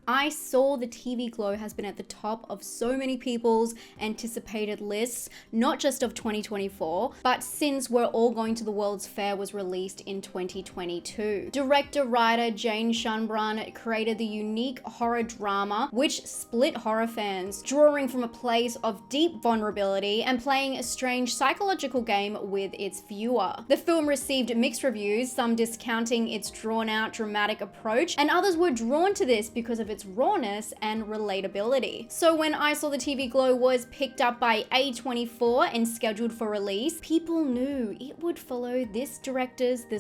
I Saw the TV Glow has been at the top of so many people's anticipated lists, not just of 2024, but since We're All Going to the World's Fair was released in 2022. Director-writer Jane Shunbrun created the unique horror drama which split horror fans, drawing from a place of deep vulnerability and playing a strange psychological game with its viewer. The film received mixed reviews, some discounting its drawn-out dramatic approach, and others were drawn to this because of its rawness and relatability. So when I Saw the TV Glow was picked up by A24 and scheduled for release, people knew it would follow this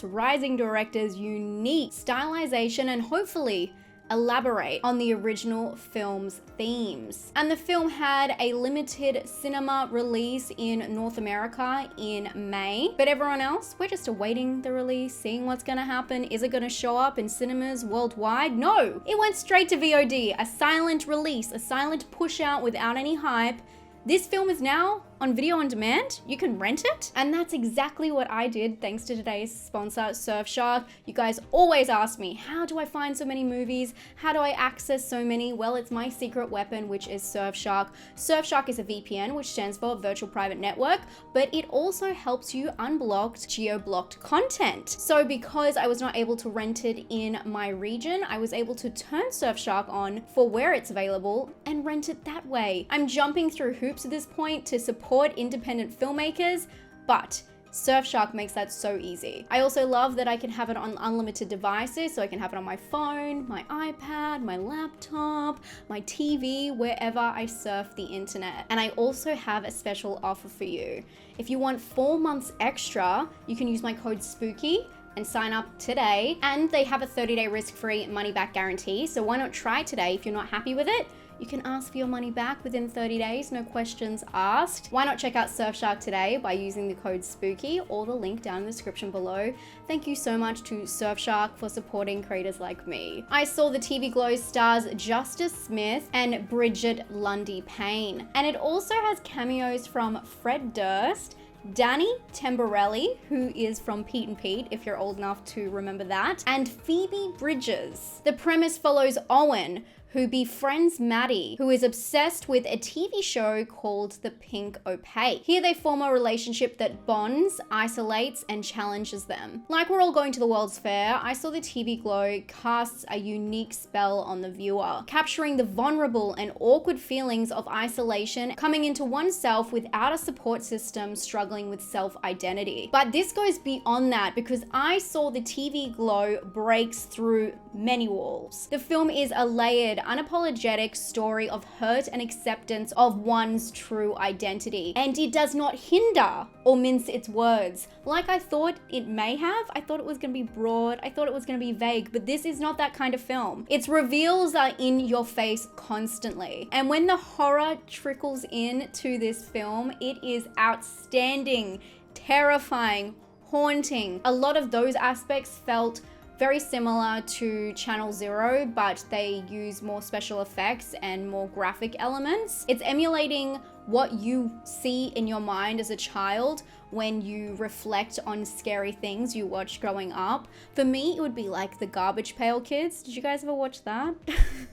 rising director's unique stylization and hopefully elaborate on the original film's themes. And the film had a limited cinema release in North America in May, but everyone else, we're just awaiting the release, seeing what's gonna happen. Is it gonna show up in cinemas worldwide? No, it went straight to VOD, a silent release, a silent push out without any hype. This film is now on video on demand. You can rent it. And that's exactly what I did thanks to today's sponsor, Surfshark. You guys always ask me, how do I find so many movies? How do I access so many? Well, it's my secret weapon, which is Surfshark. Surfshark is a VPN, which stands for Virtual Private Network, but it also helps you unblock geo-blocked content. So because I was not able to rent it in my region, I was able to turn Surfshark on for where it's available and rent it that way. I'm jumping through hoops at this point to support independent filmmakers, but Surfshark makes that so easy. I also love that I can have it on unlimited devices, so I can have it on my phone, my iPad, my laptop, my TV, wherever I surf the internet. And I also have a special offer for you. If you want 4 months extra, you can use my code SPOOKY and sign up today. And they have a 30-day risk-free money-back guarantee, so why not try today? If you're not happy with it, you can ask for your money back within 30 days, no questions asked. Why not check out Surfshark today by using the code SPOOKY or the link down in the description below. Thank you so much to Surfshark for supporting creators like me. I Saw the TV Glow stars Justice Smith and Bridget Lundy Payne. And it also has cameos from Fred Durst, Danny Tamborelli, who is from Pete and Pete, if you're old enough to remember that, and Phoebe Bridgers. The premise follows Owen, who befriends Maddie, who is obsessed with a TV show called The Pink Opaque. Here they form a relationship that bonds, isolates, and challenges them. Like We're All Going to the World's Fair, I Saw the TV Glow casts a unique spell on the viewer, capturing the vulnerable and awkward feelings of isolation, coming into oneself without a support system, struggling with self-identity. But this goes beyond that because I Saw the TV Glow breaks through many walls. The film is a layered, unapologetic story of hurt and acceptance of one's true identity. And it does not hinder or mince its words like I thought it may have. I thought it was gonna be broad. I thought it was gonna be vague, but this is not that kind of film. Its reveals are in your face constantly. And when the horror trickles into this film, it is outstanding, terrifying, haunting. A lot of those aspects felt very similar to Channel Zero, but they use more special effects and more graphic elements. It's emulating what you see in your mind as a child when you reflect on scary things you watched growing up. For me, it would be like the Garbage Pail Kids. Did you guys ever watch that?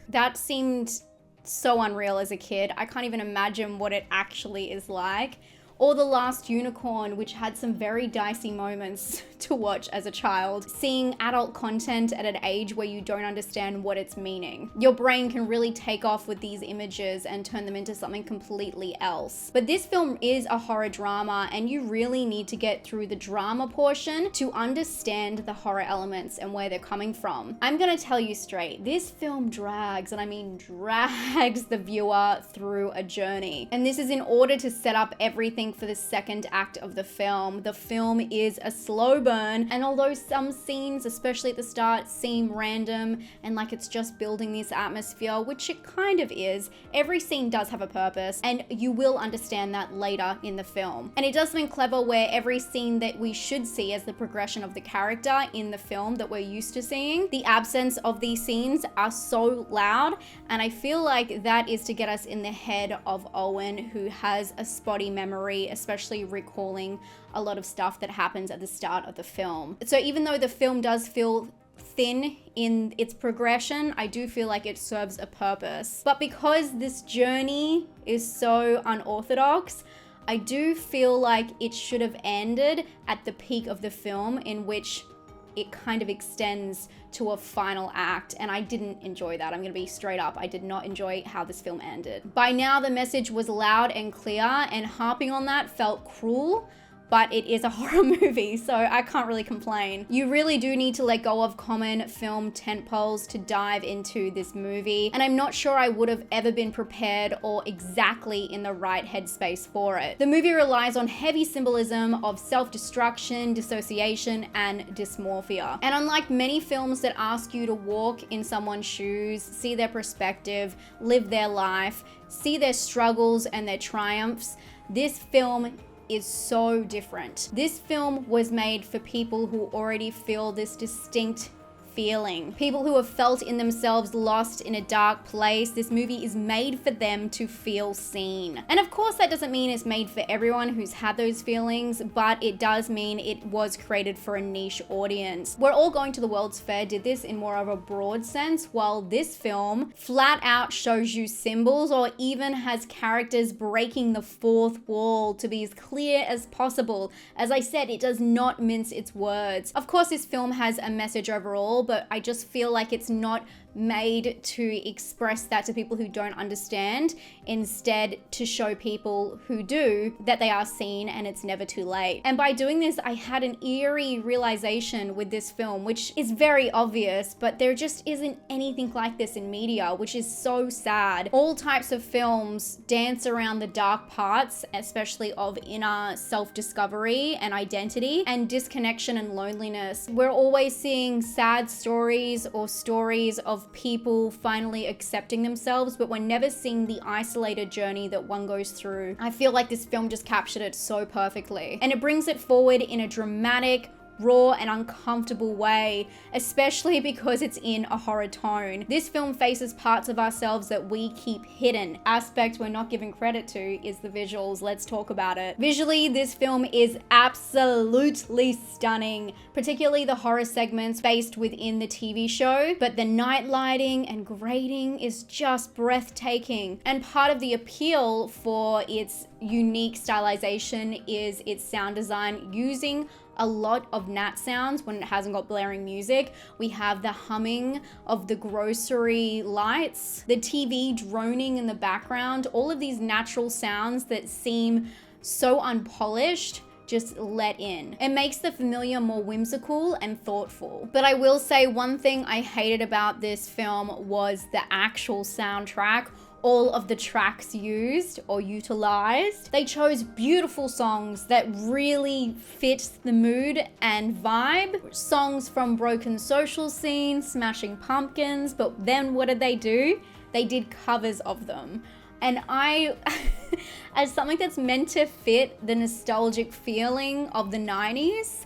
That seemed so unreal as a kid. I can't even imagine what it actually is like. Or The Last Unicorn, which had some very dicey moments to watch as a child. Seeing adult content at an age where you don't understand what it's meaning. Your brain can really take off with these images and turn them into something completely else. But this film is a horror drama, and you really need to get through the drama portion to understand the horror elements and where they're coming from. I'm gonna tell you straight, this film drags, and I mean drags the viewer through a journey. And this is in order to set up everything for the second act of the film. The film is a slow burn, and although some scenes, especially at the start, seem random and like it's just building this atmosphere, which it kind of is, every scene does have a purpose, and you will understand that later in the film. And it does something clever where every scene that we should see as the progression of the character in the film that we're used to seeing, the absence of these scenes are so loud, and I feel like that is to get us in the head of Owen, who has a spotty memory, especially recalling a lot of stuff that happens at the start of the film. So even though the film does feel thin in its progression, I do feel like it serves a purpose. But because this journey is so unorthodox, I do feel like it should have ended at the peak of the film, in which it kind of extends to a final act, and I didn't enjoy that. I'm gonna be straight up. I did not enjoy how this film ended. By now, the message was loud and clear, and harping on that felt cruel, but it is a horror movie, so I can't really complain. You really do need to let go of common film tentpoles to dive into this movie, and I'm not sure I would have ever been prepared or exactly in the right headspace for it. The movie relies on heavy symbolism of self-destruction, dissociation, and dysmorphia. And unlike many films that ask you to walk in someone's shoes, see their perspective, live their life, see their struggles and their triumphs, this film is so different. This film was made for people who already feel this distinct feeling. People who have felt in themselves lost in a dark place. This movie is made for them to feel seen. And of course, that doesn't mean it's made for everyone who's had those feelings, but it does mean it was created for a niche audience. We're All Going to the World's Fair did this in more of a broad sense, while this film flat out shows you symbols, or even has characters breaking the fourth wall to be as clear as possible. As I said, it does not mince its words. Of course, this film has a message overall, but I just feel like it's not made to express that to people who don't understand, instead to show people who do that they are seen and it's never too late. And by doing this, I had an eerie realization with this film, which is very obvious, but there just isn't anything like this in media, which is so sad. All types of films dance around the dark parts, especially of inner self-discovery and identity and disconnection and loneliness. We're always seeing sad stories or stories of people finally accepting themselves, but we're never seeing the isolated journey that one goes through. I feel like this film just captured it so perfectly, and it brings it forward in a dramatic, raw and uncomfortable way, especially because it's in a horror tone. This film faces parts of ourselves that we keep hidden. Aspect we're not giving credit to is the visuals. Let's talk about it. Visually, this film is absolutely stunning, particularly the horror segments based within the TV show, but the night lighting and grading is just breathtaking. And part of the appeal for its unique stylization is its sound design, using a lot of nat sounds when it hasn't got blaring music. We have the humming of the grocery lights, the TV droning in the background, all of these natural sounds that seem so unpolished just let in. It makes the familiar more whimsical and thoughtful. But I will say one thing I hated about this film was the actual soundtrack. All of the tracks used or utilized, they chose beautiful songs that really fit the mood and vibe. Songs from Broken Social Scene, Smashing Pumpkins, but then what did they do? They did covers of them. And I, as something that's meant to fit the nostalgic feeling of the 90s,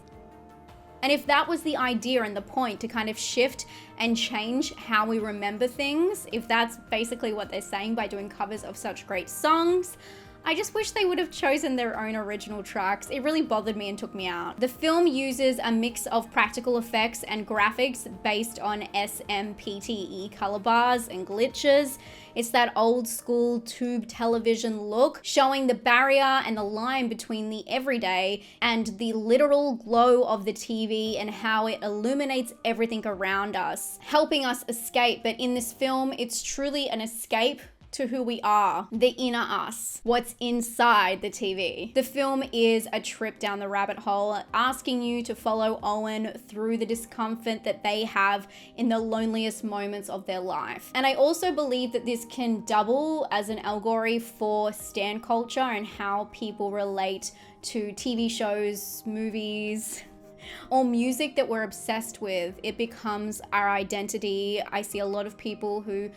and if that was the idea and the point, to kind of shift and change how we remember things, if that's basically what they're saying by doing covers of such great songs, I just wish they would have chosen their own original tracks. It really bothered me and took me out. The film uses a mix of practical effects and graphics based on SMPTE color bars and glitches. It's that old school tube television look, showing the barrier and the line between the everyday and the literal glow of the TV and how it illuminates everything around us, helping us escape. But in this film, it's truly an escape to who we are, the inner us, what's inside the TV. The film is a trip down the rabbit hole, asking you to follow Owen through the discomfort that they have in the loneliest moments of their life. And I also believe that this can double as an allegory for stan culture and how people relate to TV shows, movies, or music that we're obsessed with. It becomes our identity. I see a lot of people who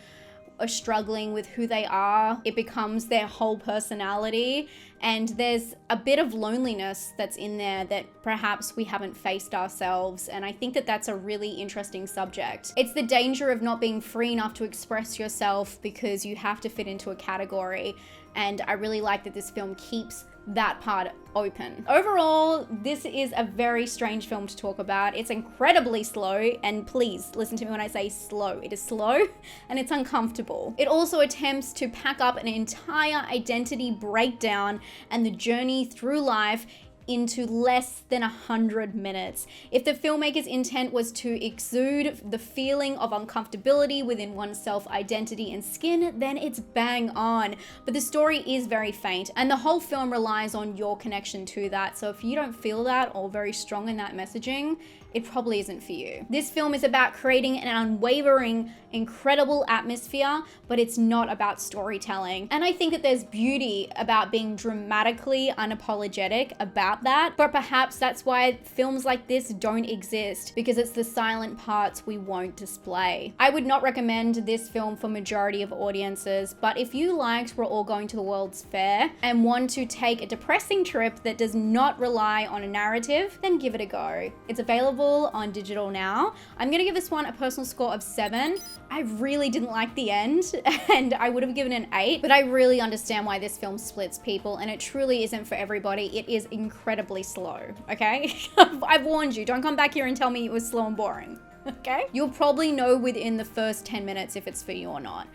are struggling with who they are. It becomes their whole personality, and there's a bit of loneliness that's in there that perhaps we haven't faced ourselves, and I think that that's a really interesting subject. It's the danger of not being free enough to express yourself because you have to fit into a category, and I really like that this film keeps that part open. Overall, this is a very strange film to talk about. It's incredibly slow, and please listen to me when I say slow. It is slow and it's uncomfortable. It also attempts to pack up an entire identity breakdown and the journey through life into less than 100 minutes. If the filmmaker's intent was to exude the feeling of uncomfortability within one's self-identity and skin, then it's bang on. But the story is very faint, and the whole film relies on your connection to that. So if you don't feel that or very strong in that messaging, it probably isn't for you. This film is about creating an unwavering, incredible atmosphere, but it's not about storytelling. And I think that there's beauty about being dramatically unapologetic about that, but perhaps that's why films like this don't exist, because it's the silent parts we won't display. I would not recommend this film for majority of audiences, but if you liked We're All Going to the World's Fair and want to take a depressing trip that does not rely on a narrative, then give it a go. It's available on digital now. I'm gonna give this one a personal score of 7. I really didn't like the end and I would have given it an 8, but I really understand why this film splits people, and it truly isn't for everybody. It is incredibly slow, okay? I've warned you, don't come back here and tell me it was slow and boring, okay? You'll probably know within the first 10 minutes if it's for you or not.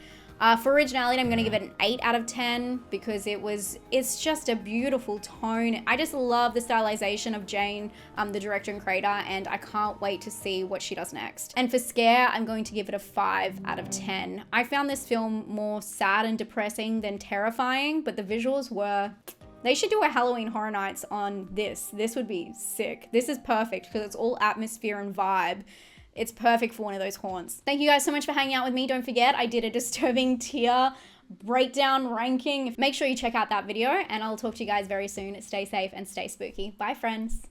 For originality, I'm gonna give it an 8 out of 10 because it's just a beautiful tone. I just love the stylization of Jane, the director and creator, and I can't wait to see what she does next. And for scare, I'm going to give it a 5 out of 10. I found this film more sad and depressing than terrifying, but the visuals were... They should do a Halloween Horror Nights on this. This would be sick. This is perfect because it's all atmosphere and vibe. It's perfect for one of those haunts. Thank you guys so much for hanging out with me. Don't forget, I did a disturbing tier breakdown ranking. Make sure you check out that video, and I'll talk to you guys very soon. Stay safe and stay spooky. Bye, friends.